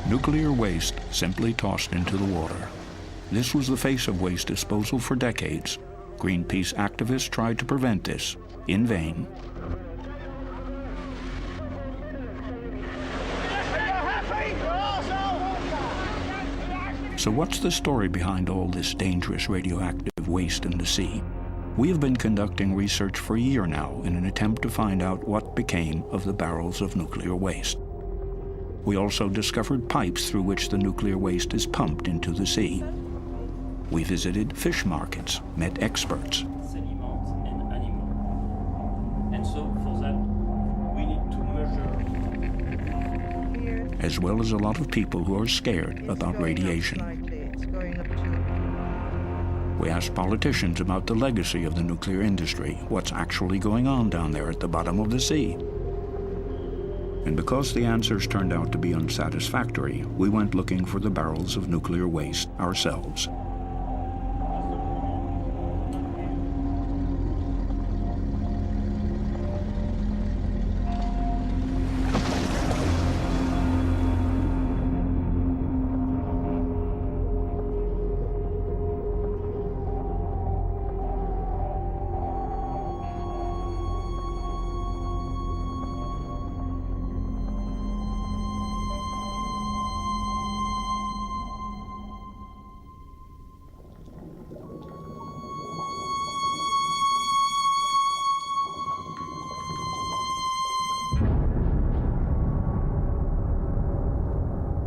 Nuclear waste simply tossed into the water. This was the face of waste disposal for decades. Greenpeace activists tried to prevent this, in vain. So what's the story behind all this dangerous radioactive waste in the sea? We have been conducting research for a year now in an attempt to find out what became of the barrels of nuclear waste. We also discovered pipes through which the nuclear waste is pumped into the sea. We visited fish markets, met experts. As well as a lot of people who are scared about radiation. We asked politicians about the legacy of the nuclear industry, what's actually going on down there at the bottom of the sea. And because the answers turned out to be unsatisfactory, we went looking for the barrels of nuclear waste ourselves.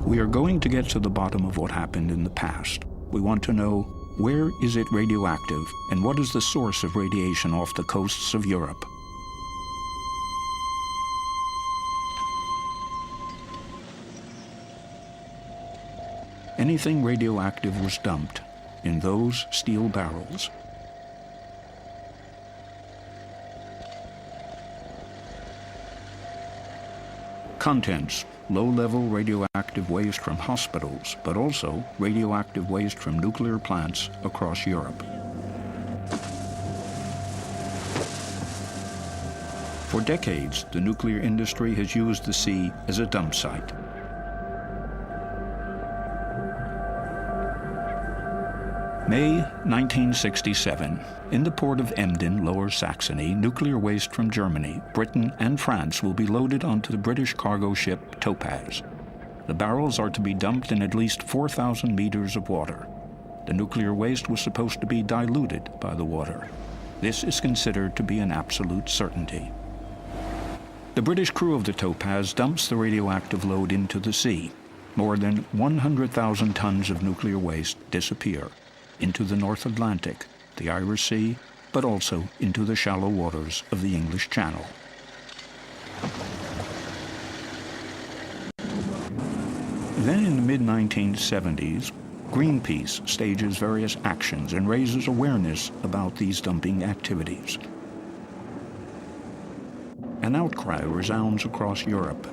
We are going to get to the bottom of what happened in the past. We want to know, where is it radioactive, and what is the source of radiation off the coasts of Europe? Anything radioactive was dumped in those steel barrels. Contents: low-level radioactive waste from hospitals, but also radioactive waste from nuclear plants across Europe. For decades, the nuclear industry has used the sea as a dump site. May 1967. In the port of Emden, Lower Saxony, nuclear waste from Germany, Britain, and France will be loaded onto the British cargo ship Topaz. The barrels are to be dumped in at least 4,000 meters of water. The nuclear waste was supposed to be diluted by the water. This is considered to be an absolute certainty. The British crew of the Topaz dumps the radioactive load into the sea. More than 100,000 tons of nuclear waste disappear into the North Atlantic, the Irish Sea, but also into the shallow waters of the English Channel. Then in the mid-1970s, Greenpeace stages various actions and raises awareness about these dumping activities. An outcry resounds across Europe.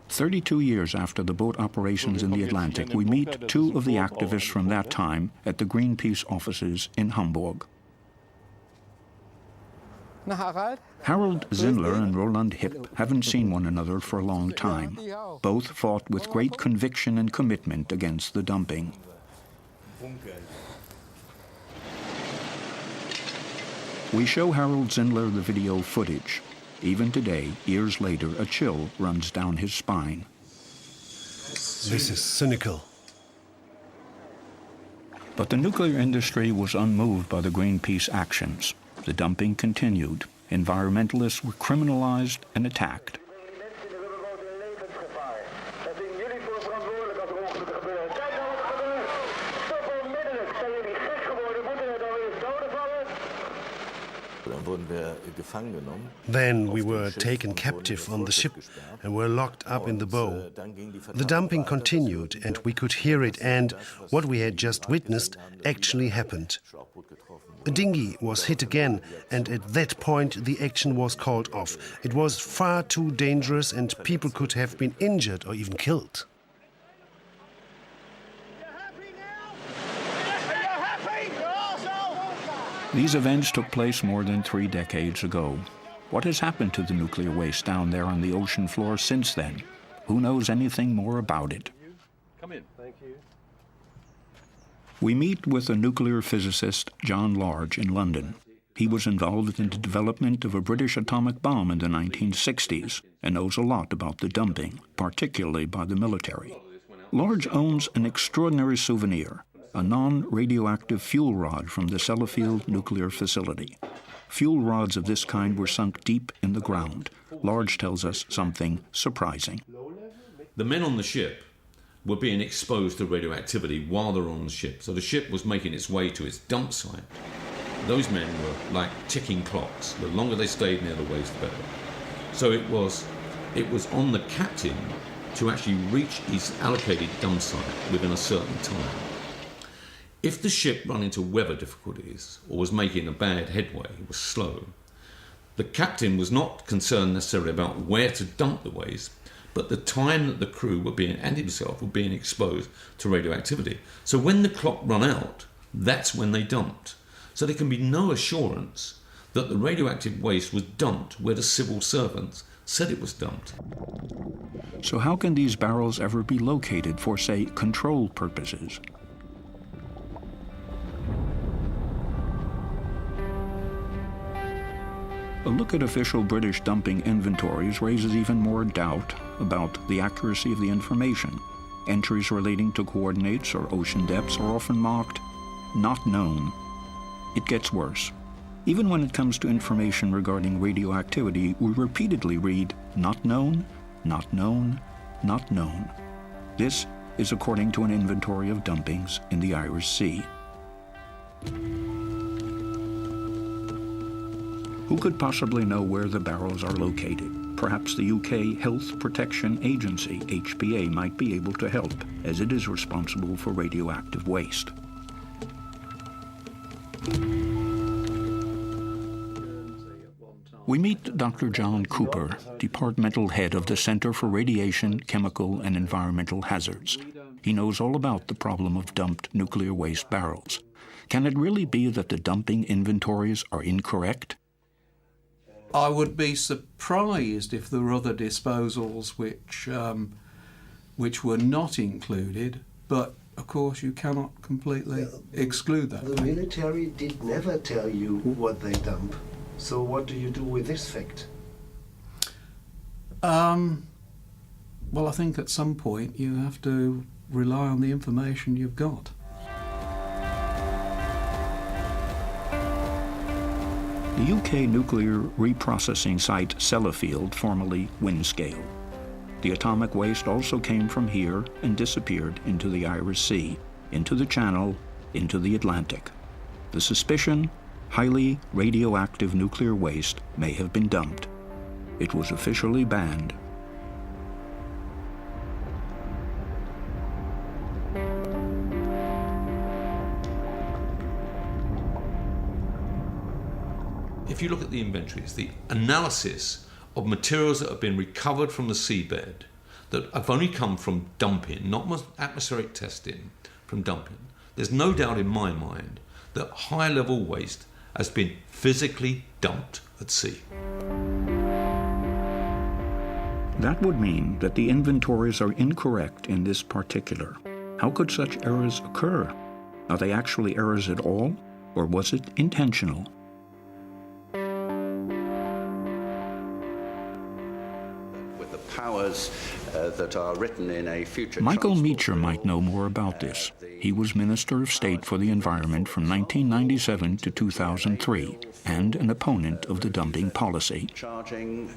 "32 years after the boat operations in the Atlantic, we meet two of the activists from that time at the Greenpeace offices in Hamburg. Harold Zindler and Roland Hipp haven't seen one another for a long time. Both fought with great conviction and commitment against the dumping. We show Harold Zindler the video footage. Even today, years later, a chill runs down his spine. This is cynical. But the nuclear industry was unmoved by the Greenpeace actions. The dumping continued. Environmentalists were criminalized and attacked. Then we were taken captive on the ship and were locked up in the bow. The dumping continued and we could hear it, and what we had just witnessed actually happened. A dinghy was hit again, and at that point the action was called off. It was far too dangerous and people could have been injured or even killed. These events took place more than 3 decades ago. What has happened to the nuclear waste down there on the ocean floor since then? Who knows anything more about it? Come in. Thank you. We meet with a nuclear physicist, John Large, in London. He was involved in the development of a British atomic bomb in the 1960s and knows a lot about the dumping, particularly by the military. Large owns an extraordinary souvenir, a non-radioactive fuel rod from the Sellafield nuclear facility. Fuel rods of this kind were sunk deep in the ground. Large tells us something surprising. The men on the ship were being exposed to radioactivity while they were on the ship. So the ship was making its way to its dump site. Those men were like ticking clocks. The longer they stayed near the waste, the better. So it was on the captain to actually reach his allocated dump site within a certain time. If the ship ran into weather difficulties or was making a bad headway, it was slow, the captain was not concerned necessarily about where to dump the waste, but the time that the crew were being, and himself, were being exposed to radioactivity. So when the clock ran out, that's when they dumped. So there can be no assurance that the radioactive waste was dumped where the civil servants said it was dumped. So how can these barrels ever be located for, say, control purposes? A look at official British dumping inventories raises even more doubt about the accuracy of the information. Entries relating to coordinates or ocean depths are often marked "not known." It gets worse. Even when it comes to information regarding radioactivity, we repeatedly read "not known, not known, not known." This is according to an inventory of dumpings in the Irish Sea. Who could possibly know where the barrels are located? Perhaps the UK Health Protection Agency, HPA, might be able to help, as it is responsible for radioactive waste. We meet Dr. John Cooper, departmental head of the Center for Radiation, Chemical and Environmental Hazards. He knows all about the problem of dumped nuclear waste barrels. Can it really be that the dumping inventories are incorrect? I would be surprised if there were other disposals which were not included, but of course you cannot completely exclude that. The military did never tell you what they dump. So what do you do with this fact? Well, I think at some point you have to rely on the information you've got. The UK nuclear reprocessing site Sellafield, formerly Windscale. The atomic waste also came from here and disappeared into the Irish Sea, into the Channel, into the Atlantic. The suspicion, highly radioactive nuclear waste may have been dumped. It was officially banned. If you look at the inventories, the analysis of materials that have been recovered from the seabed that have only come from dumping, not atmospheric testing, from dumping, there's no doubt in my mind that high-level waste has been physically dumped at sea. That would mean that the inventories are incorrect in this particular. How could such errors occur? Are they actually errors at all, or was it intentional? Powers that are written in a future. Michael Meacher might know more about this. He was Minister of State for the Environment from 1997 to 2003 and an opponent of the dumping policy. Charging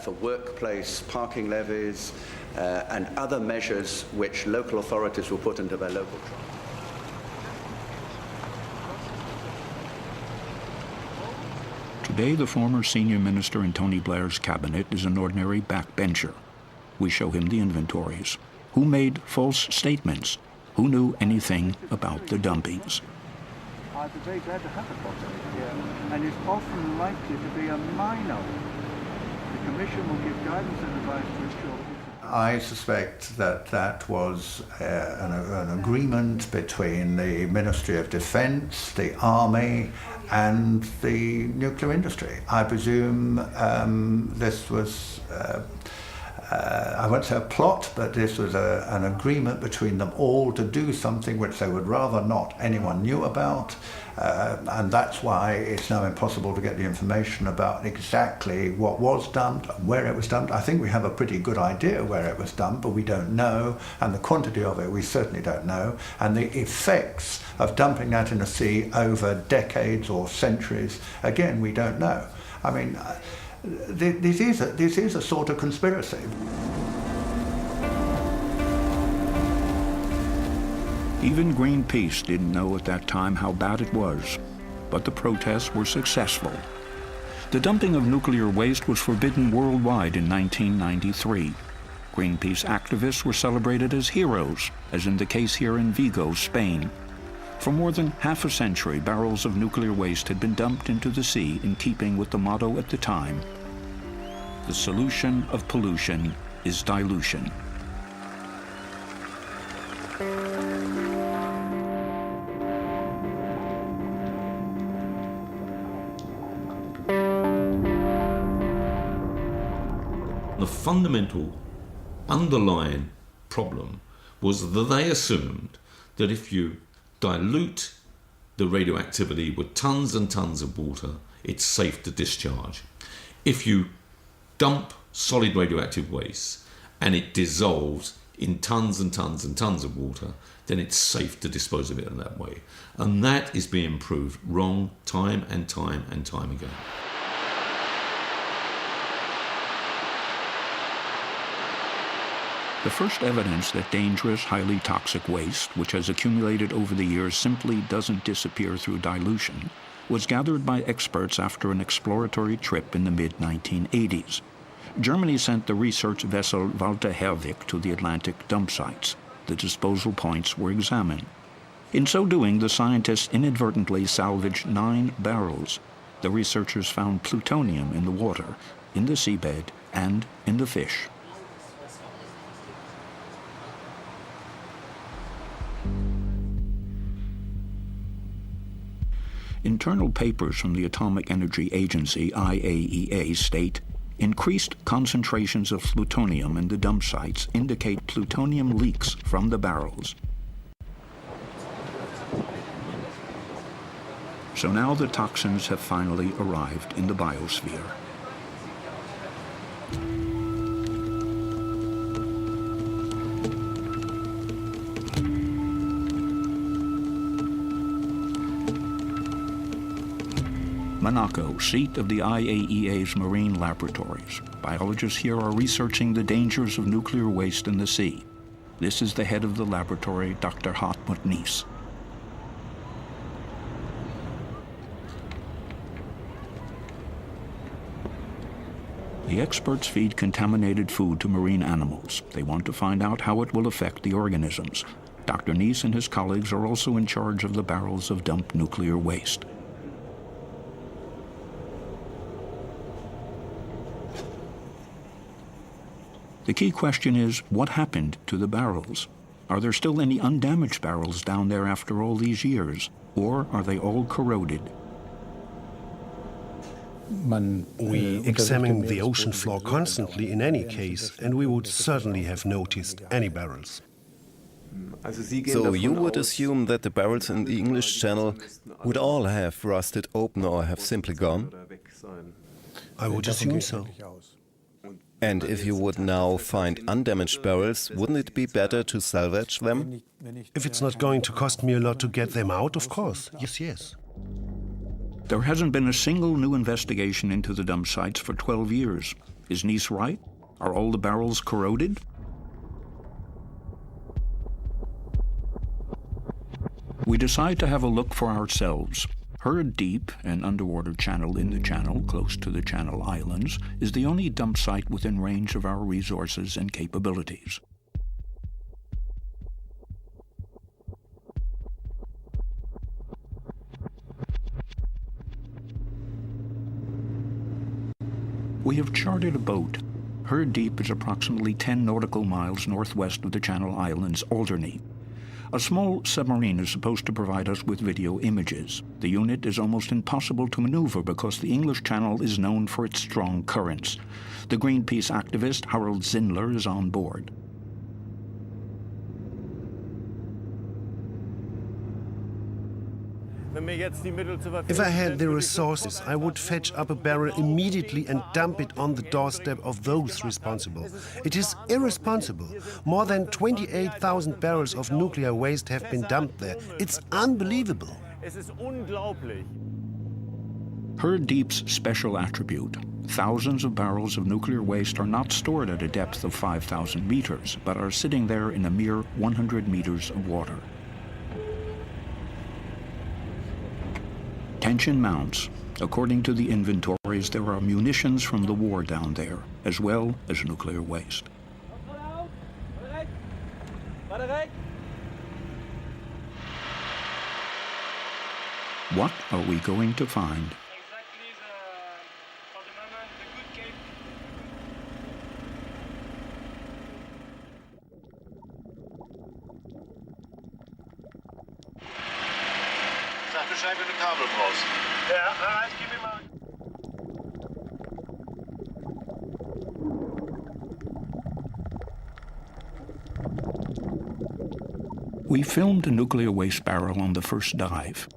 for workplace parking levies and other measures which local authorities will put into their local charge. Today, the former senior minister in Tony Blair's cabinet is an ordinary backbencher. We show him the inventories. Who made false statements? Who knew anything about the dumpings? I'd be very glad to have a copy here, and it's often likely to be a minor. The Commission will give guidance and advice to ensure. I suspect that that was an agreement between the Ministry of Defence, the Army, and the nuclear industry. I presume this was, I won't say a plot, but this was an agreement between them all to do something which they would rather not anyone knew about. And that's why it's now impossible to get the information about exactly what was dumped, where it was dumped. I think we have a pretty good idea where it was dumped, but we don't know, and the quantity of it we certainly don't know, and the effects of dumping that in the sea over decades or centuries, again, we don't know. I mean, this is a sort of conspiracy. Even Greenpeace didn't know at that time how bad it was, but the protests were successful. The dumping of nuclear waste was forbidden worldwide in 1993. Greenpeace activists were celebrated as heroes, as in the case here in Vigo, Spain. For more than half a century, barrels of nuclear waste had been dumped into the sea in keeping with the motto at the time: the solution of pollution is dilution. The fundamental underlying problem was that they assumed that if you dilute the radioactivity with tons and tons of water, it's safe to discharge. If you dump solid radioactive waste and it dissolves in tons and tons and tons of water, then it's safe to dispose of it in that way. And that is being proved wrong time and time and time again. The first evidence that dangerous, highly toxic waste, which has accumulated over the years, simply doesn't disappear through dilution, was gathered by experts after an exploratory trip in the mid-1980s. Germany sent the research vessel Walter Herwig to the Atlantic dump sites. The disposal points were examined. In so doing, the scientists inadvertently salvaged 9 barrels. The researchers found plutonium in the water, in the seabed, and in the fish. Internal papers from the Atomic Energy Agency, IAEA, state increased concentrations of plutonium in the dump sites indicate plutonium leaks from the barrels. So now the toxins have finally arrived in the biosphere. Monaco, seat of the IAEA's marine laboratories. Biologists here are researching the dangers of nuclear waste in the sea. This is the head of the laboratory, Dr. Hartmut Nies. The experts feed contaminated food to marine animals. They want to find out how it will affect the organisms. Dr. Nies and his colleagues are also in charge of the barrels of dumped nuclear waste. The key question is, what happened to the barrels? Are there still any undamaged barrels down there after all these years? Or are they all corroded? We examine the ocean floor constantly in any case, and we would certainly have noticed any barrels. So you would assume that the barrels in the English Channel would all have rusted open or have simply gone? I would assume so. And if you would now find undamaged barrels, wouldn't it be better to salvage them? If it's not going to cost me a lot to get them out, of course. Yes. There hasn't been a single new investigation into the dump sites for 12 years. Is Nies right? Are all the barrels corroded? We decide to have a look for ourselves. Hurd Deep, an underwater channel in the channel close to the Channel Islands, is the only dump site within range of our resources and capabilities. We have chartered a boat. Hurd Deep is approximately 10 nautical miles northwest of the Channel Islands, Alderney. A small submarine is supposed to provide us with video images. The unit is almost impossible to maneuver because the English Channel is known for its strong currents. The Greenpeace activist Harold Zindler is on board. If I had the resources, I would fetch up a barrel immediately and dump it on the doorstep of those responsible. It is irresponsible. More than 28,000 barrels of nuclear waste have been dumped there. It's unbelievable. Hurd Deep's special attribute: thousands of barrels of nuclear waste are not stored at a depth of 5,000 meters, but are sitting there in a mere 100 meters of water. Tension mounts. According to the inventories, there are munitions from the war down there, as well as nuclear waste. What are we going to find? We filmed a nuclear waste barrel on the first dive,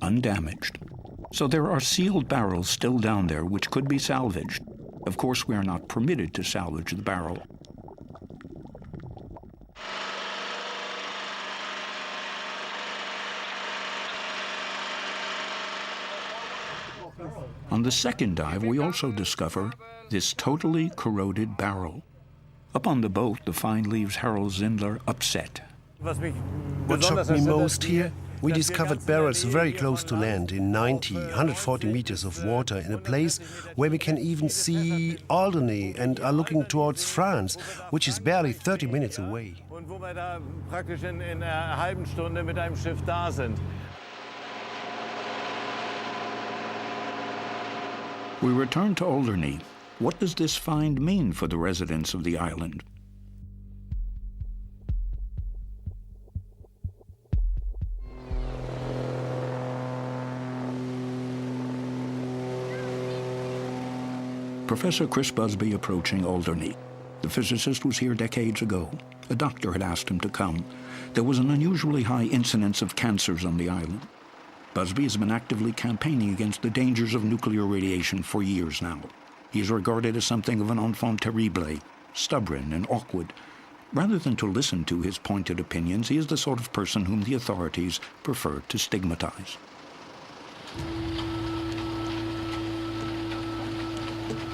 undamaged. So there are sealed barrels still down there which could be salvaged. Of course, we are not permitted to salvage the barrel. On the second dive, we also discover this totally corroded barrel. Up on the boat, the find leaves Harold Zindler upset. What shocked me most here? We discovered barrels very close to land in 140 meters of water in a place where we can even see Alderney and are looking towards France, which is barely 30 minutes away. We return to Alderney. What does this find mean for the residents of the island? Professor Chris Busby approaching Alderney. The physicist was here decades ago. A doctor had asked him to come. There was an unusually high incidence of cancers on the island. Busby has been actively campaigning against the dangers of nuclear radiation for years now. He is regarded as something of an enfant terrible, stubborn and awkward. Rather than to listen to his pointed opinions, he is the sort of person whom the authorities prefer to stigmatize.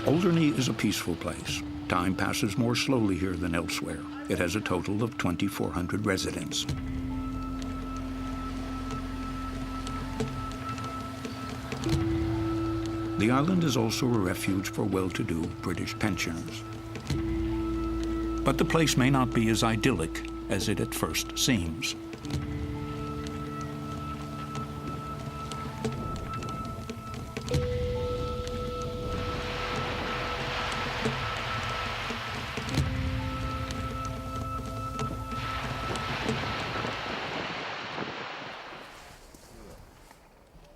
Alderney is a peaceful place. Time passes more slowly here than elsewhere. It has a total of 2,400 residents. The island is also a refuge for well-to-do British pensioners. But the place may not be as idyllic as it at first seems.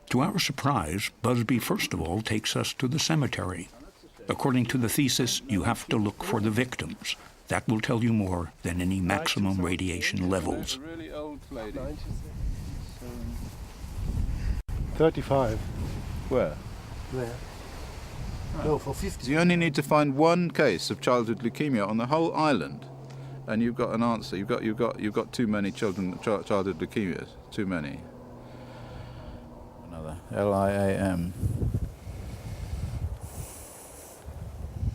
To our surprise, Busby first of all takes us to the cemetery. According to the thesis, you have to look for the victims. That will tell you more than any maximum radiation levels. Really old lady. 35. Where? There. No, for 50. So you only need to find one case of childhood leukemia on the whole island, and you've got an answer. You've got too many childhood leukemias. Too many. Another LIAM.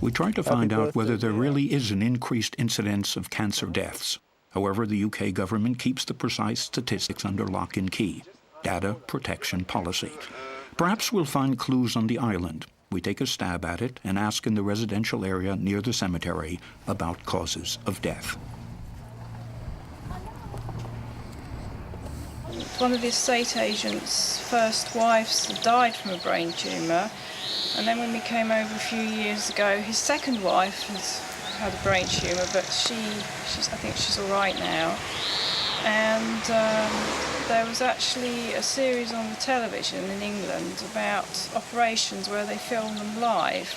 We tried to find out whether there really is an increased incidence of cancer deaths. However, the UK government keeps the precise statistics under lock and key. Data protection policy. Perhaps we'll find clues on the island. We take a stab at it and ask in the residential area near the cemetery about causes of death. One of the estate agent's first wives died from a brain tumour, and then when we came over a few years ago, his second wife has had a brain tumour, but I think she's all right now. And there was actually a series on the television in England about operations where they filmed them live.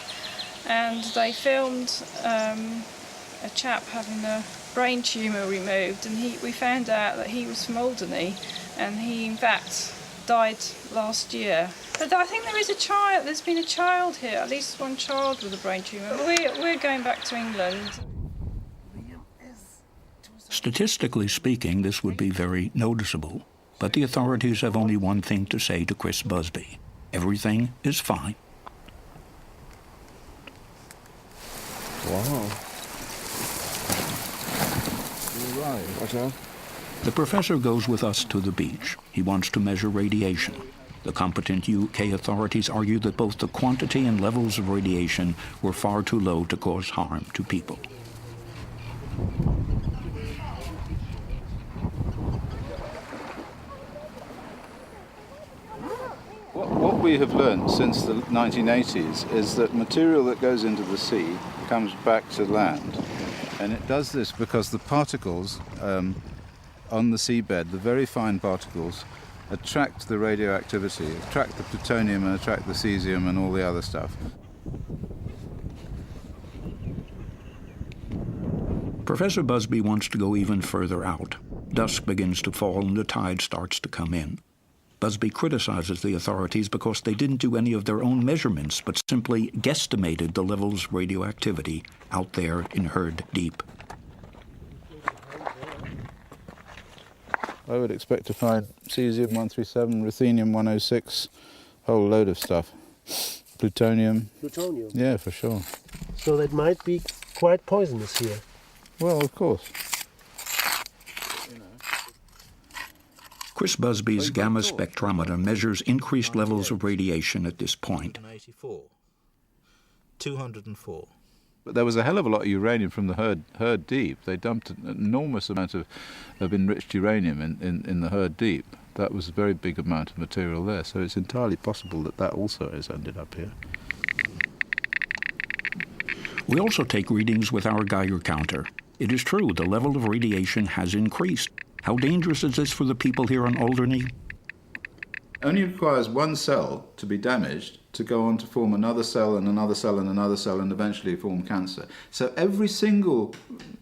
And they filmed a chap having a brain tumour removed, and we found out that he was from Alderney, and he in fact died last year. But I think there's been a child here, at least one child with a brain tumour. We're going back to England. Statistically speaking, this would be very noticeable, but the authorities have only one thing to say to Chris Busby. Everything is fine. Wow. You're right. Watch out. The professor goes with us to the beach. He wants to measure radiation. The competent UK authorities argue that both the quantity and levels of radiation were far too low to cause harm to people. What we have learned since the 1980s is that material that goes into the sea comes back to land. And it does this because the particles on the seabed, the very fine particles, attract the radioactivity, attract the plutonium and attract the cesium and all the other stuff. Professor Busby wants to go even further out. Dusk begins to fall and the tide starts to come in. Busby criticizes the authorities because they didn't do any of their own measurements, but simply guesstimated the levels of radioactivity out there in Hurd Deep. I would expect to find cesium-137, ruthenium-106, a whole load of stuff. Plutonium. Plutonium? Yeah, for sure. So that might be quite poisonous here. Well, of course. Chris Busby's gamma spectrometer measures increased levels of radiation at this point. 204. But there was a hell of a lot of uranium from the Hurd Deep. They dumped an enormous amount of enriched uranium in the Hurd Deep. That was a very big amount of material there, so it's entirely possible that that also has ended up here. We also take readings with our Geiger counter. It is true, the level of radiation has increased. How dangerous is this for the people here on Alderney? Only requires one cell to be damaged to go on to form another cell and another cell and another cell and eventually form cancer. So every single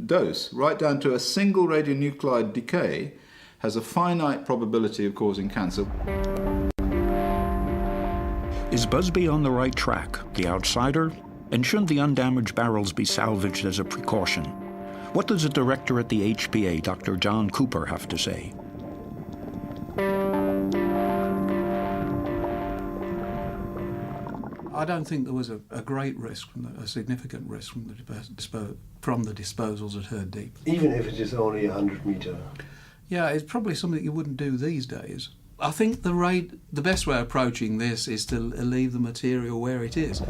dose, right down to a single radionuclide decay, has a finite probability of causing cancer. Is Busby on the right track, the outsider? And shouldn't the undamaged barrels be salvaged as a precaution? What does the director at the HPA, Dr. John Cooper, have to say? I don't think there was a great risk, a significant risk from the disposals at Hurd Deep. Even if it is only 100 metre? Yeah, it's probably something you wouldn't do these days. I think the best way of approaching this is to leave the material where it is.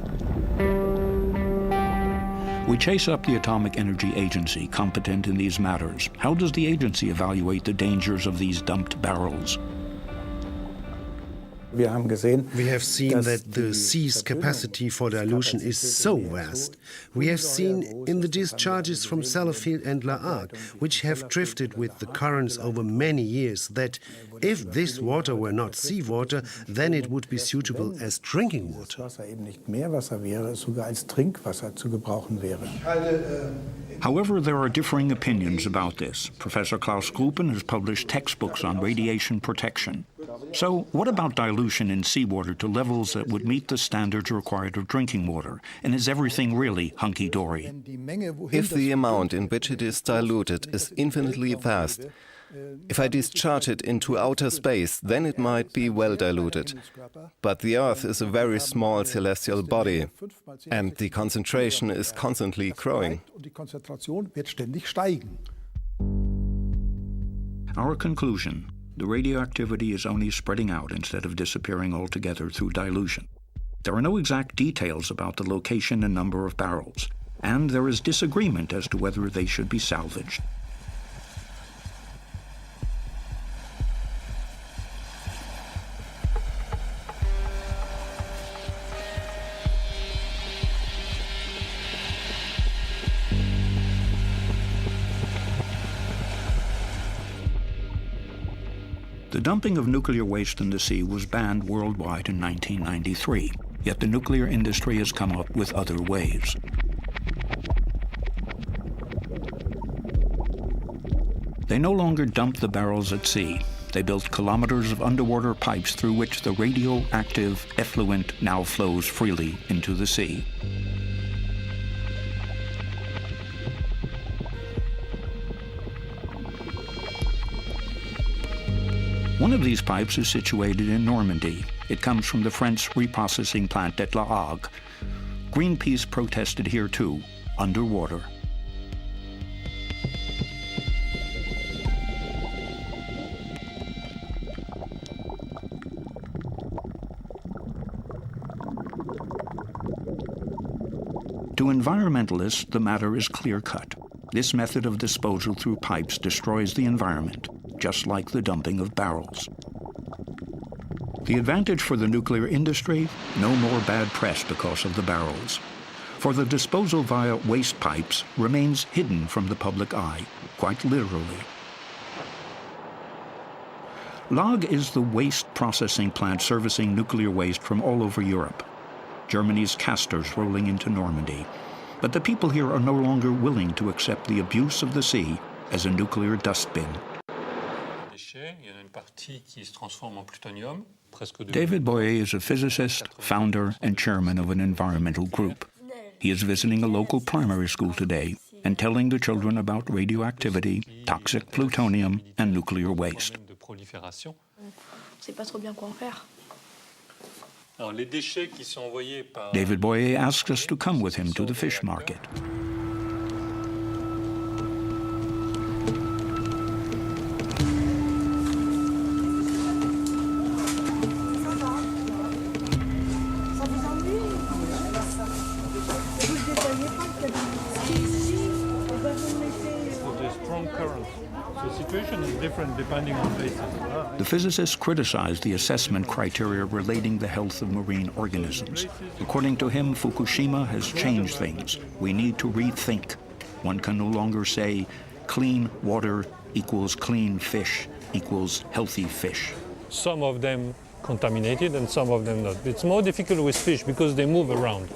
We chase up the Atomic Energy Agency, competent in these matters. How does the agency evaluate the dangers of these dumped barrels? We have seen that the sea's capacity for dilution is so vast. We have seen in the discharges from Sellafield and La Hague, which have drifted with the currents over many years, that if this water were not seawater, then it would be suitable as drinking water. However, there are differing opinions about this. Professor Klaus Gruppen has published textbooks on radiation protection. So, what about dilution in seawater to levels that would meet the standards required of drinking water? And is everything really hunky-dory? If the amount in which it is diluted is infinitely vast, if I discharge it into outer space, then it might be well diluted. But the Earth is a very small celestial body, and the concentration is constantly growing. Our conclusion: the radioactivity is only spreading out instead of disappearing altogether through dilution. There are no exact details about the location and number of barrels, and there is disagreement as to whether they should be salvaged. The dumping of nuclear waste in the sea was banned worldwide in 1993, yet the nuclear industry has come up with other ways. They no longer dump the barrels at sea. They built kilometers of underwater pipes through which the radioactive effluent now flows freely into the sea. One of these pipes is situated in Normandy. It comes from the French reprocessing plant at Hague. Greenpeace protested here too, underwater. To environmentalists, the matter is clear-cut. This method of disposal through pipes destroys the environment, just like the dumping of barrels. The advantage for the nuclear industry, no more bad press because of the barrels. For the disposal via waste pipes remains hidden from the public eye, quite literally. Hague is the waste processing plant servicing nuclear waste from all over Europe. Germany's casters rolling into Normandy. But the people here are no longer willing to accept the abuse of the sea as a nuclear dustbin. David Boyer is a physicist, founder, and chairman of an environmental group. He is visiting a local primary school today and telling the children about radioactivity, toxic plutonium, and nuclear waste. David Boyer asks us to come with him to the fish market. The physicists criticized the assessment criteria relating the health of marine organisms. According to him, Fukushima has changed things. We need to rethink. One can no longer say clean water equals clean fish equals healthy fish. Some of them contaminated and some of them not. It's more difficult with fish because they move around.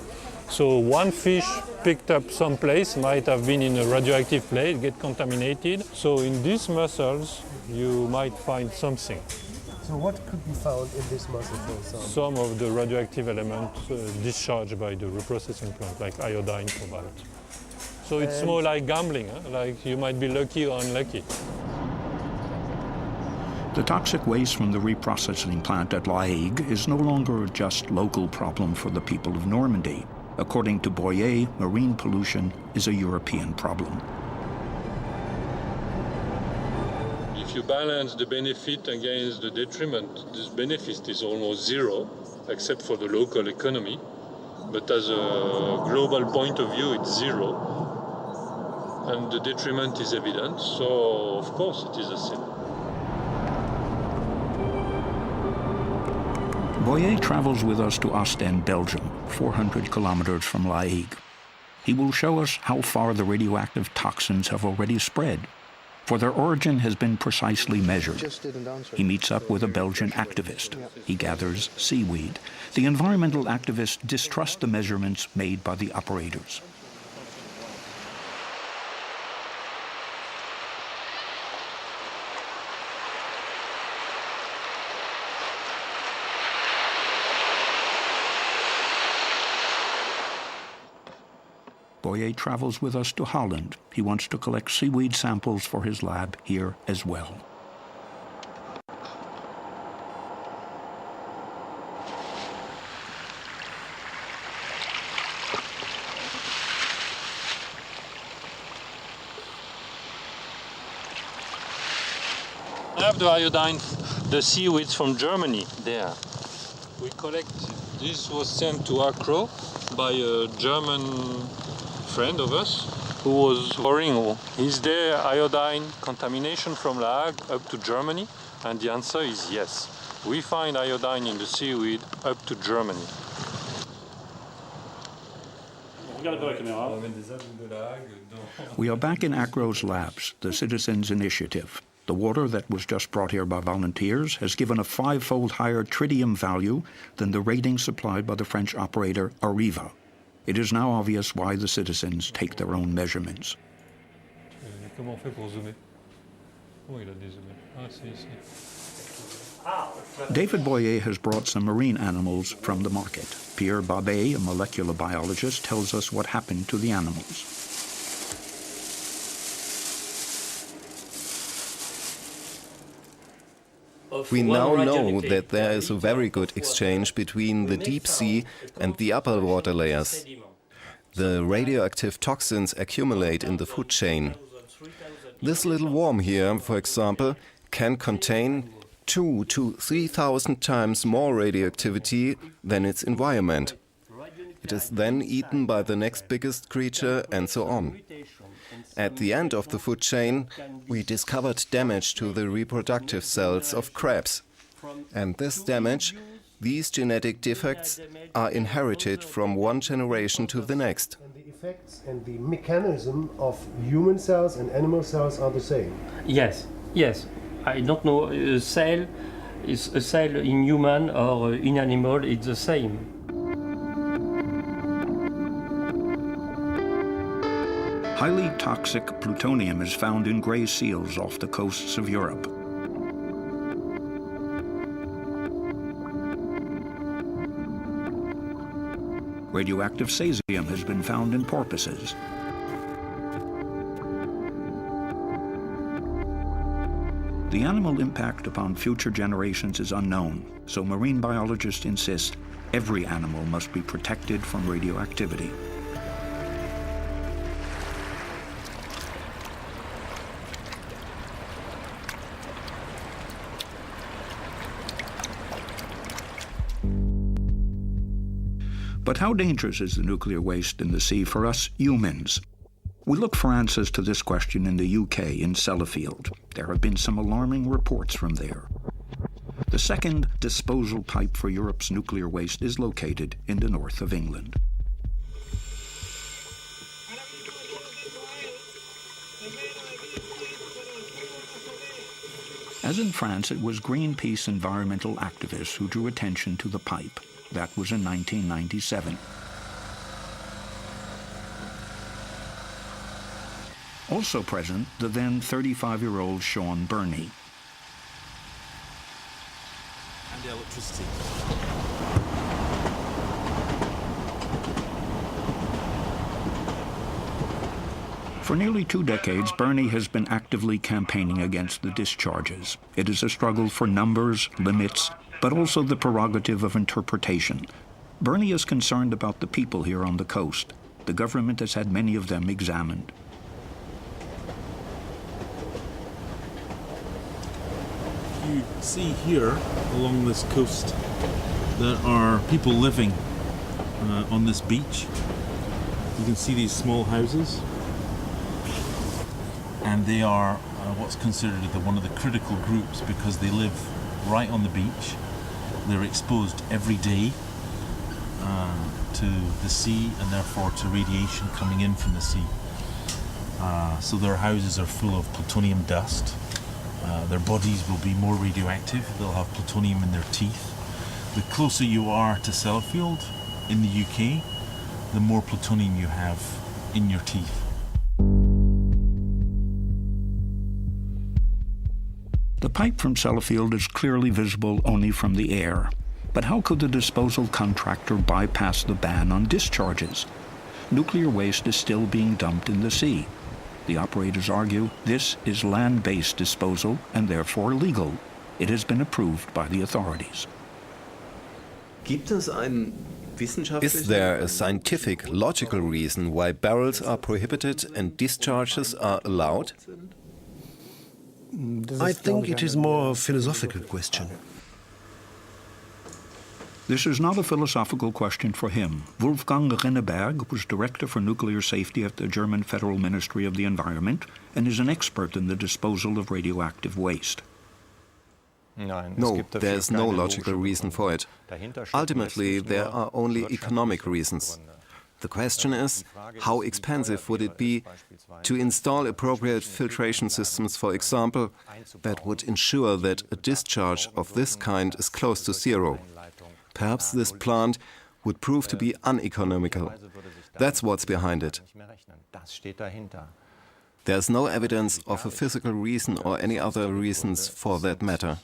So one fish picked up someplace, might have been in a radioactive place, get contaminated. So in these mussels, you might find something. So what could be found in this mussel, for example? Some of the radioactive elements discharged by the reprocessing plant, like iodine, cobalt. So it's more like gambling, huh? Like you might be lucky or unlucky. The toxic waste from the reprocessing plant at Hague is no longer a just local problem for the people of Normandy. According to Boyer, marine pollution is a European problem. If you balance the benefit against the detriment, this benefit is almost zero, except for the local economy. But as a global point of view, it's zero. And the detriment is evident, so of course it is a sin. Boyer travels with us to Ostend, Belgium, 400 kilometers from Hague. He will show us how far the radioactive toxins have already spread, for their origin has been precisely measured. He meets up with a Belgian activist. He gathers seaweed. The environmental activists distrust the measurements made by the operators. Boyer travels with us to Holland. He wants to collect seaweed samples for his lab here as well. I have the iodine, the seaweeds from Germany there. We collect, this was sent to Accra by a German friend of us who was worrying, is there iodine contamination from La Hague up to Germany? And the answer is yes. We find iodine in the seaweed up to Germany. We are back in Accra's labs, the Citizens Initiative. The water that was just brought here by volunteers has given a 5-fold higher tritium value than the rating supplied by the French operator Arriva. It is now obvious why the citizens take their own measurements. David Boyer has brought some marine animals from the market. Pierre Babet, a molecular biologist, tells us what happened to the animals. We now know that there is a very good exchange between the deep sea and the upper water layers. The radioactive toxins accumulate in the food chain. This little worm here, for example, can contain 2,000 to 3,000 times more radioactivity than its environment. It is then eaten by the next biggest creature and so on. At the end of the food chain, we discovered damage to the reproductive cells of crabs. And this damage, these genetic defects, are inherited from one generation to the next. And the effects and the mechanism of human cells and animal cells are the same? Yes, yes. I don't know, a cell in human or in animal, it's the same. Highly toxic plutonium is found in grey seals off the coasts of Europe. Radioactive cesium has been found in porpoises. The animal impact upon future generations is unknown, so marine biologists insist every animal must be protected from radioactivity. But how dangerous is the nuclear waste in the sea for us humans? We look for answers to this question in the UK, in Sellafield. There have been some alarming reports from there. The second disposal pipe for Europe's nuclear waste is located in the north of England. As in France, it was Greenpeace environmental activists who drew attention to the pipe. That was in 1997. Also present, the then 35-year-old Sean Burney. And the electricity. For nearly 2 decades, Burney has been actively campaigning against the discharges. It is a struggle for numbers, limits, but also the prerogative of interpretation. Burney is concerned about the people here on the coast. The government has had many of them examined. You see here, along this coast, there are people living on this beach. You can see these small houses. And they are what's considered one of the critical groups because they live right on the beach. They're exposed every day to the sea and therefore to radiation coming in from the sea. So their houses are full of plutonium dust. Their bodies will be more radioactive. They'll have plutonium in their teeth. The closer you are to Sellafield in the UK, the more plutonium you have in your teeth. The pipe from Sellafield is clearly visible only from the air. But how could the disposal contractor bypass the ban on discharges? Nuclear waste is still being dumped in the sea. The operators argue this is land-based disposal and therefore legal. It has been approved by the authorities. Is there a scientific, logical reason why barrels are prohibited and discharges are allowed? I think it is more a philosophical question. This is not a philosophical question for him. Wolfgang Rinneberg was Director for Nuclear Safety at the German Federal Ministry of the Environment and is an expert in the disposal of radioactive waste. No, there is no logical reason for it. Ultimately, there are only economic reasons. The question is, how expensive would it be to install appropriate filtration systems, for example, that would ensure that a discharge of this kind is close to zero? Perhaps this plant would prove to be uneconomical. That's what's behind it. There's no evidence of a physical reason or any other reasons for that matter.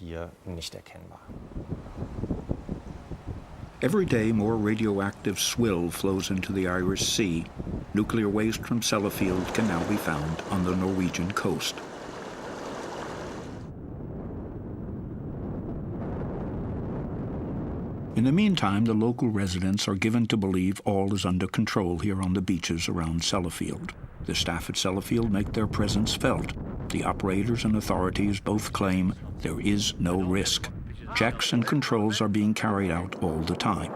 Every day, more radioactive swill flows into the Irish Sea. Nuclear waste from Sellafield can now be found on the Norwegian coast. In the meantime, the local residents are given to believe all is under control here on the beaches around Sellafield. The staff at Sellafield make their presence felt. The operators and authorities both claim there is no risk. Checks and controls are being carried out all the time.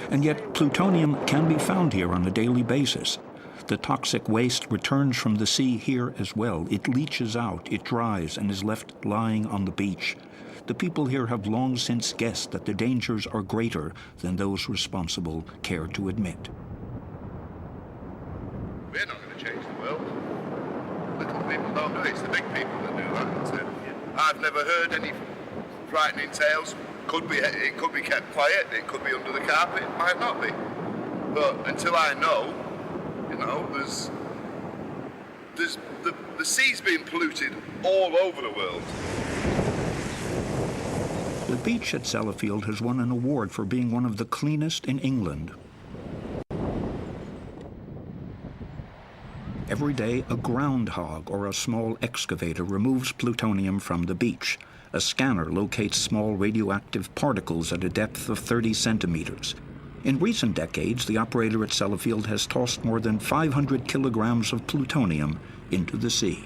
And yet, plutonium can be found here on a daily basis. The toxic waste returns from the sea here as well. It leaches out, it dries, and is left lying on the beach. The people here have long since guessed that the dangers are greater than those responsible care to admit. We're not going to change the world. Little people don't do it. It's the big people that do that. I've never heard any frightening tales. It could be kept quiet. It could be under the carpet. It might not be. But until I know, the sea's being polluted all over the world. The beach at Sellafield has won an award for being one of the cleanest in England. Every day, a groundhog or a small excavator removes plutonium from the beach. A scanner locates small radioactive particles at a depth of 30 centimeters. In recent decades, the operator at Sellafield has tossed more than 500 kilograms of plutonium into the sea.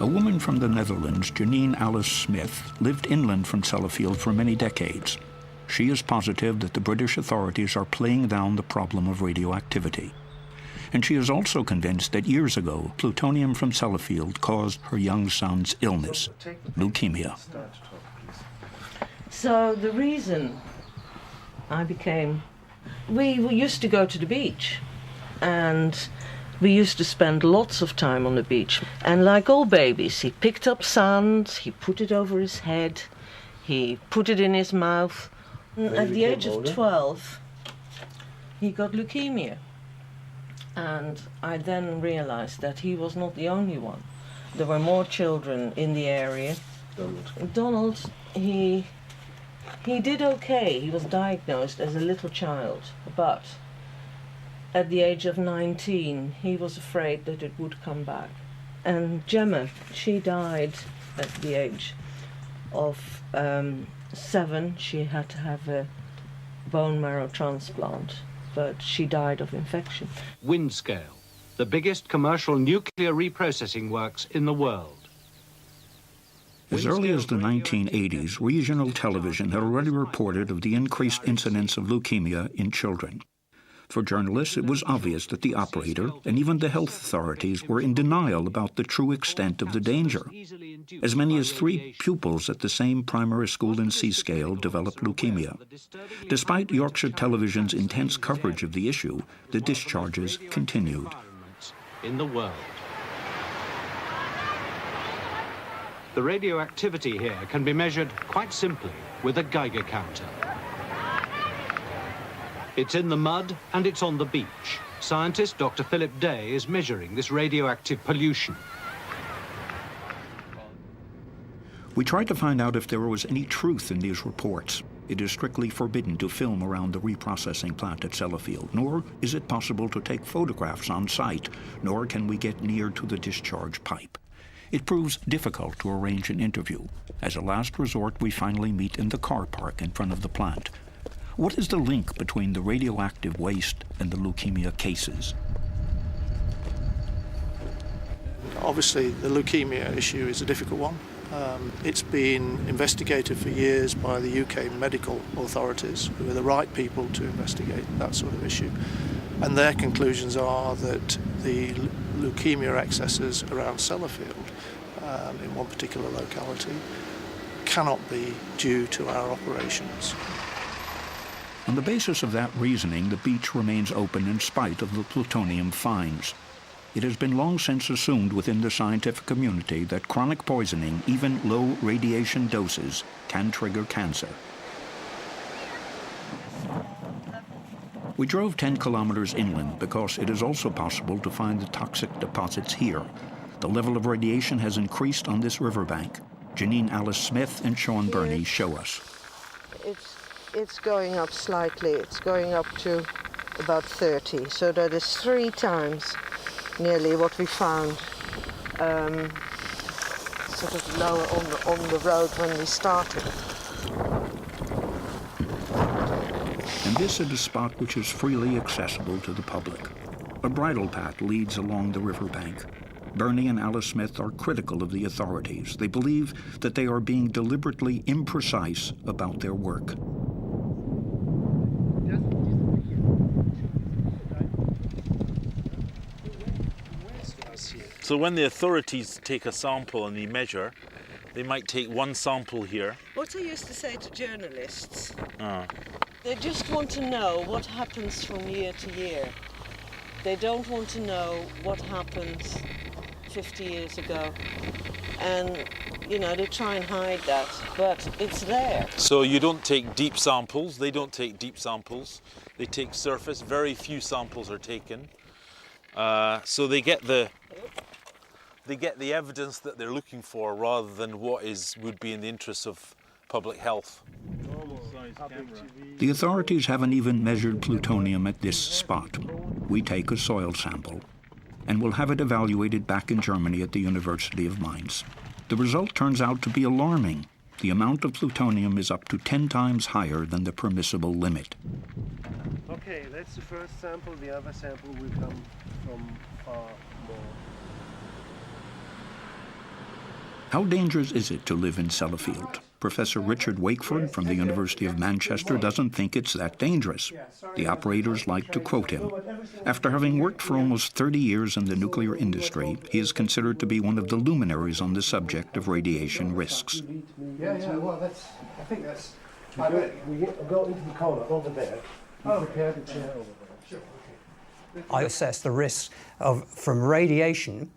A woman from the Netherlands, Janine Alice Smith, lived inland from Sellafield for many decades. She is positive that the British authorities are playing down the problem of radioactivity. And she is also convinced that years ago, plutonium from Sellafield caused her young son's illness, leukemia. So the reason we used to go to the beach, and we used to spend lots of time on the beach. And like all babies, he picked up sand, he put it over his head, he put it in his mouth. At the age of 12, he got leukemia. And I then realized that he was not the only one. There were more children in the area. Donald, he did okay. He was diagnosed as a little child, but at the age of 19, he was afraid that it would come back. And Gemma, she died at the age of 7. She had to have a bone marrow transplant, but she died of infection. Windscale, the biggest commercial nuclear reprocessing works in the world. As early as the 1980s, regional television had already reported of the increased incidence of leukemia in children. For journalists, it was obvious that the operator and even the health authorities were in denial about the true extent of the danger. As many as 3 pupils at the same primary school in Seascale developed leukemia. Despite Yorkshire Television's intense coverage of the issue, the discharges continued. In the world. The radioactivity here can be measured quite simply with a Geiger counter. It's in the mud and it's on the beach. Scientist Dr. Philip Day is measuring this radioactive pollution. We tried to find out if there was any truth in these reports. It is strictly forbidden to film around the reprocessing plant at Sellafield, nor is it possible to take photographs on site, nor can we get near to the discharge pipe. It proves difficult to arrange an interview. As a last resort, we finally meet in the car park in front of the plant. What is the link between the radioactive waste and the leukemia cases? Obviously, the leukemia issue is a difficult one. It's been investigated for years by the UK medical authorities, who are the right people to investigate that sort of issue. And their conclusions are that the leukemia excesses around Sellafield, in one particular locality, cannot be due to our operations. On the basis of that reasoning, the beach remains open in spite of the plutonium finds. It has been long since assumed within the scientific community that chronic poisoning, even low radiation doses, can trigger cancer. We drove 10 kilometers inland because it is also possible to find the toxic deposits here. The level of radiation has increased on this riverbank. Janine Alice Smith and Sean Burney show us. It's going up slightly. It's going up to about 30, so that is 3 times nearly what we found sort of lower on the road when we started. And this is a spot which is freely accessible to the public. A bridle path leads along the riverbank. Burney and Alice Smith are critical of the authorities. They believe that they are being deliberately imprecise about their work. So when the authorities take a sample and they measure, they might take one sample here. What I used to say to journalists, they just want to know what happens from year to year. They don't want to know what happened 50 years ago. And, you know, they try and hide that, but it's there. So you don't take deep samples, they don't take deep samples. They take surface, very few samples are taken. So they get the evidence that they're looking for rather than what would be in the interests of public health. The authorities haven't even measured plutonium at this spot. We take a soil sample and we'll have it evaluated back in Germany at the University of Mainz. The result turns out to be alarming. The amount of plutonium is up to 10 times higher than the permissible limit. Okay, that's the first sample. The other sample will come from far more. How dangerous is it to live in Sellafield? Professor Richard Wakeford from the University of Manchester doesn't think it's that dangerous. The operators like to quote him. After having worked for almost 30 years in the nuclear industry, he is considered to be one of the luminaries on the subject of radiation risks. Well, I think that's... I bet we go into the corner over there. Prepare the chair over there. Sure, okay. I assess the risks from radiation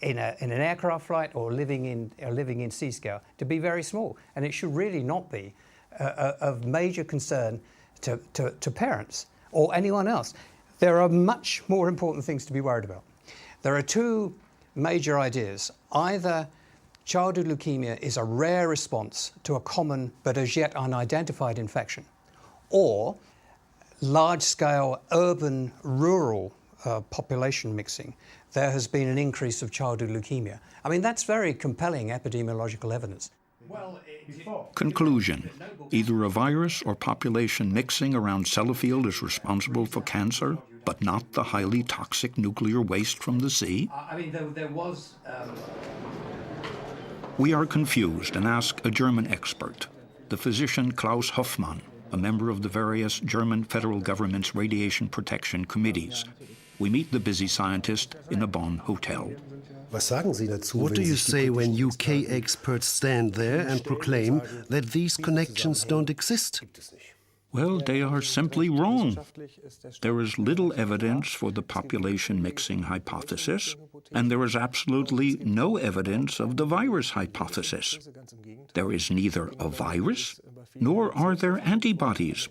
in an aircraft flight or living in seascale to be very small, and it should really not be of major concern to parents or anyone else. There are much more important things to be worried about. There are 2 major ideas. Either childhood leukemia is a rare response to a common but as yet unidentified infection, or large-scale urban-rural population mixing, there has been an increase of childhood leukemia. I mean, that's very compelling epidemiological evidence. Conclusion. Either a virus or population mixing around Sellafield is responsible for cancer, but not the highly toxic nuclear waste from the sea? I mean, there was... We are confused and ask a German expert, the physician Klaus Hoffmann, a member of the various German federal government's radiation protection committees. We meet the busy scientist in a Bonn hotel. What do you say when UK experts stand there and proclaim that these connections don't exist? Well, they are simply wrong. There is little evidence for the population mixing hypothesis, and there is absolutely no evidence of the virus hypothesis. There is neither a virus, nor are there antibodies.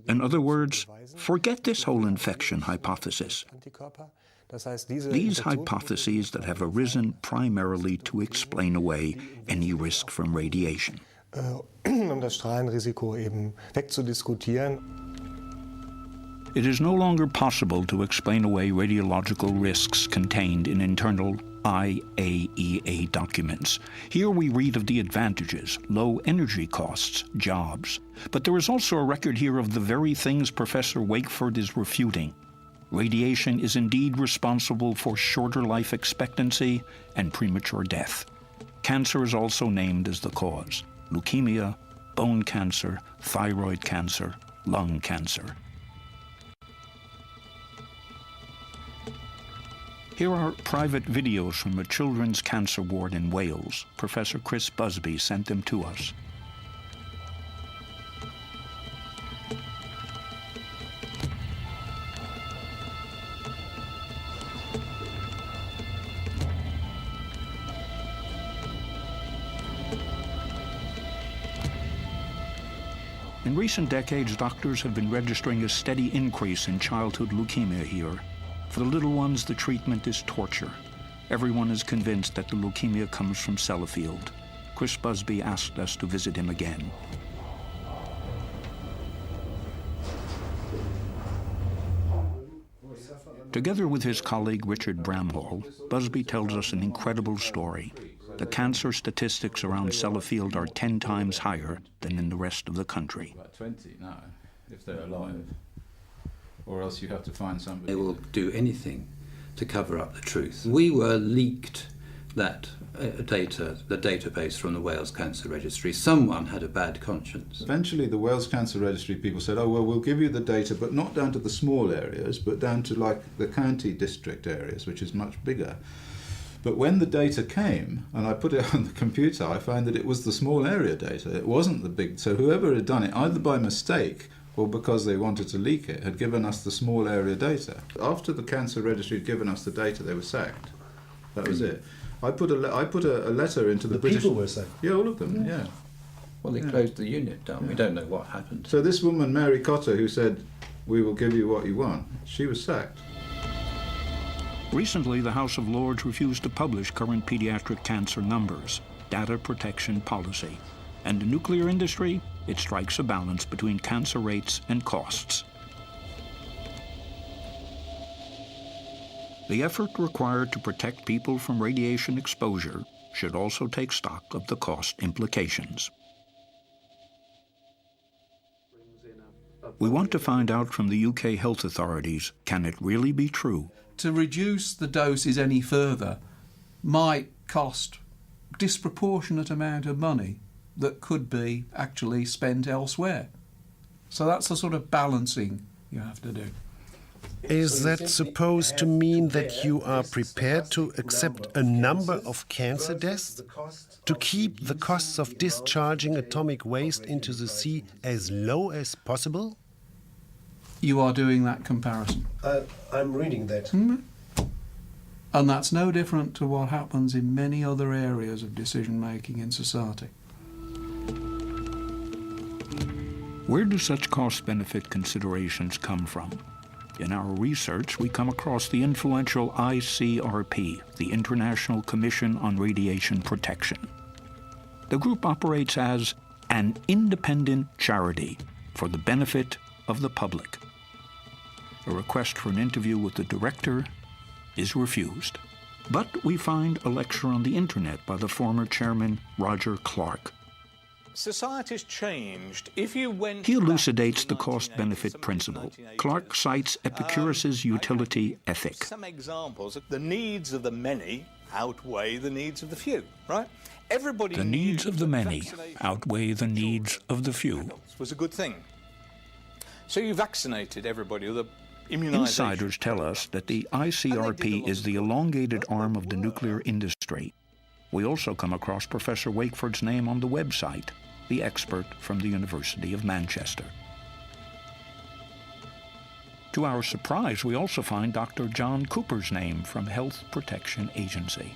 In other words, forget this whole infection hypothesis. These hypotheses that have arisen primarily to explain away any risk from radiation. Das Strahlenrisiko eben wegzudiskutieren. It is no longer possible to explain away radiological risks contained in internal IAEA documents. Here we read of the advantages, low energy costs, jobs. But there is also a record here of the very things Professor Wakeford is refuting. Radiation is indeed responsible for shorter life expectancy and premature death. Cancer is also named as the cause: leukemia, bone cancer, thyroid cancer, lung cancer. Here are private videos from a children's cancer ward in Wales. Professor Chris Busby sent them to us. In recent decades, doctors have been registering a steady increase in childhood leukemia here. For the little ones, the treatment is torture. Everyone is convinced that the leukemia comes from Sellafield. Chris Busby asked us to visit him again. Together with his colleague Richard Bramhall, Busby tells us an incredible story. The cancer statistics around Sellafield are 10 times higher than in the rest of the country. About 20 now, if they're alive. Or else you have to find somebody. They will do anything to cover up the truth. We were leaked that data, the database from the Wales Cancer Registry. Someone had a bad conscience. Eventually the Wales Cancer Registry people said, oh, well, we'll give you the data, but not down to the small areas, but down to like the county district areas, which is much bigger. But when the data came, and I put it on the computer, I found that it was the small area data. It wasn't the big. So whoever had done it, either by mistake or because they wanted to leak it, had given us the small area data. After the Cancer Registry had given us the data, they were sacked. That was it. I put a letter into the British... people were sacked? Yeah, all of them, yeah. Well, they closed the unit down. Yeah. We don't know what happened. So this woman, Mary Cotter, who said, we will give you what you want, she was sacked. Recently, the House of Lords refused to publish current pediatric cancer numbers, data protection policy. And the nuclear industry, it strikes a balance between cancer rates and costs. The effort required to protect people from radiation exposure should also take stock of the cost implications. We want to find out from the UK health authorities, can it really be true? To reduce the doses any further might cost disproportionate amount of money that could be actually spent elsewhere. So that's the sort of balancing you have to do. Is that supposed to mean that you are prepared to accept a number of cancer deaths? To keep the costs of discharging atomic waste into the sea as low as possible? You are doing that comparison. I'm reading that. And that's no different to what happens in many other areas of decision-making in society. Where do such cost-benefit considerations come from? In our research, we come across the influential ICRP, the International Commission on Radiation Protection. The group operates as an independent charity for the benefit of the public. A request for an interview with the director is refused. But we find a lecture on the internet by the former chairman, Roger Clark. Society's changed. If you went He elucidates the cost-benefit principle. Clark cites Epicurus's utility ethic. Some examples. The needs of the many outweigh the needs of the few, right? Everybody The needs of the many outweigh the needs of the few. Was a good thing. So you vaccinated everybody with immunization. Insiders tell us that the ICRP is the elongated arm of the nuclear industry. We also come across Professor Wakeford's name on the website, the expert from the University of Manchester. To our surprise, we also find Dr. John Cooper's name from Health Protection Agency.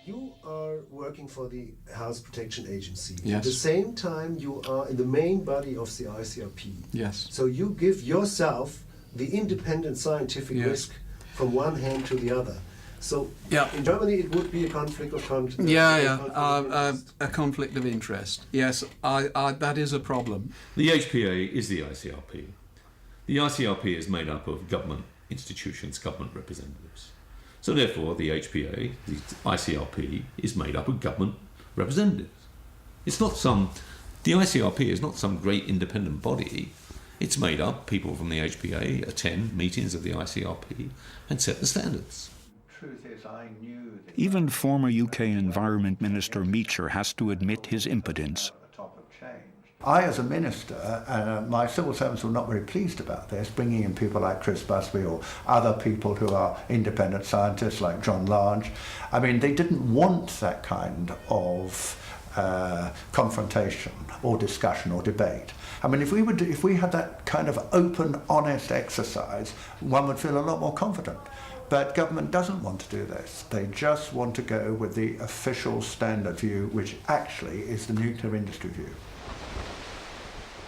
You are working for the Health Protection Agency. Yes. At the same time, you are in the main body of the ICRP. Yes. So you give yourself the independent scientific risk from one hand to the other. So yeah. in Germany it would be a conflict of interest. A conflict of interest. Yes, that is a problem. The HPA is the ICRP. The ICRP is made up of government institutions, government representatives. So therefore, the HPA, the ICRP, is made up of government representatives. The ICRP is not some great independent body. It's made up, people from the HPA attend meetings of the ICRP and set the standards. Truth is, I knew that Even former UK Environment Minister Meacher has to admit his impotence. I, as a minister, my civil servants were not very pleased about this, bringing in people like Chris Busby or other people who are independent scientists like John Large. I mean, they didn't want that kind of confrontation or discussion or debate. I mean, if we had that kind of open, honest exercise, one would feel a lot more confident. But government doesn't want to do this. They just want to go with the official standard view, which actually is the nuclear industry view.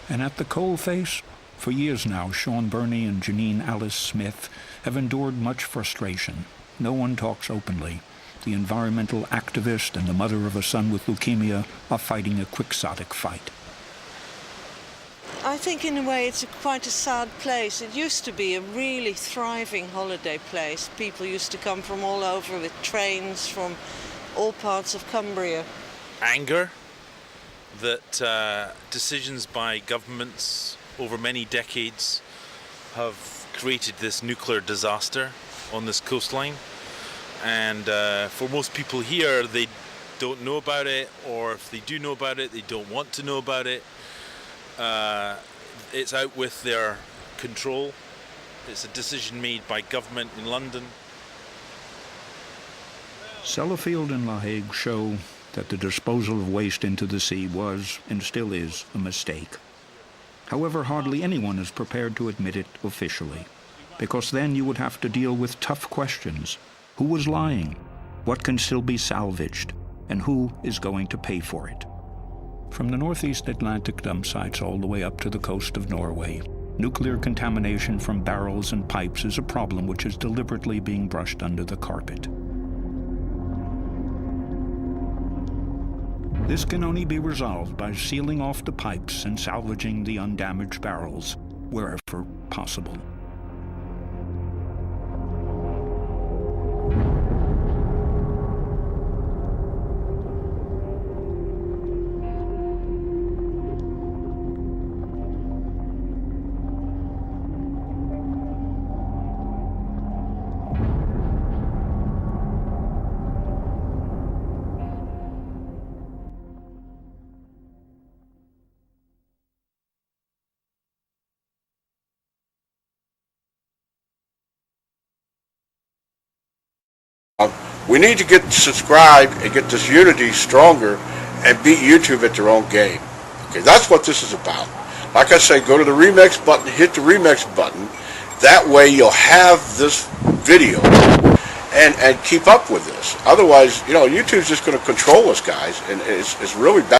And at the coalface, for years now, Sean Burney and Janine Alice Smith have endured much frustration. No one talks openly. The environmental activist and the mother of a son with leukemia are fighting a quixotic fight. I think in a way it's quite a sad place. It used to be a really thriving holiday place. People used to come from all over with trains from all parts of Cumbria. Anger that decisions by governments over many decades have created this nuclear disaster on this coastline, and for most people here, they don't know about it, or if they do know about it, they don't want to know about it. It's out with their control. It's a decision made by government in London. Sellafield and La Hague show that the disposal of waste into the sea was, and still is, a mistake. However, hardly anyone is prepared to admit it officially, because then you would have to deal with tough questions. Who was lying? What can still be salvaged? And who is going to pay for it? From the northeast Atlantic dump sites all the way up to the coast of Norway, nuclear contamination from barrels and pipes is a problem which is deliberately being brushed under the carpet. This can only be resolved by sealing off the pipes and salvaging the undamaged barrels wherever possible. We need to get subscribed and get this unity stronger and beat YouTube at their own game. Okay, that's what this is about. Like I say, go to the remix button, hit the remix button. That way you'll have this video and keep up with this. Otherwise, you know, YouTube's just going to control us, guys, and it's really bad.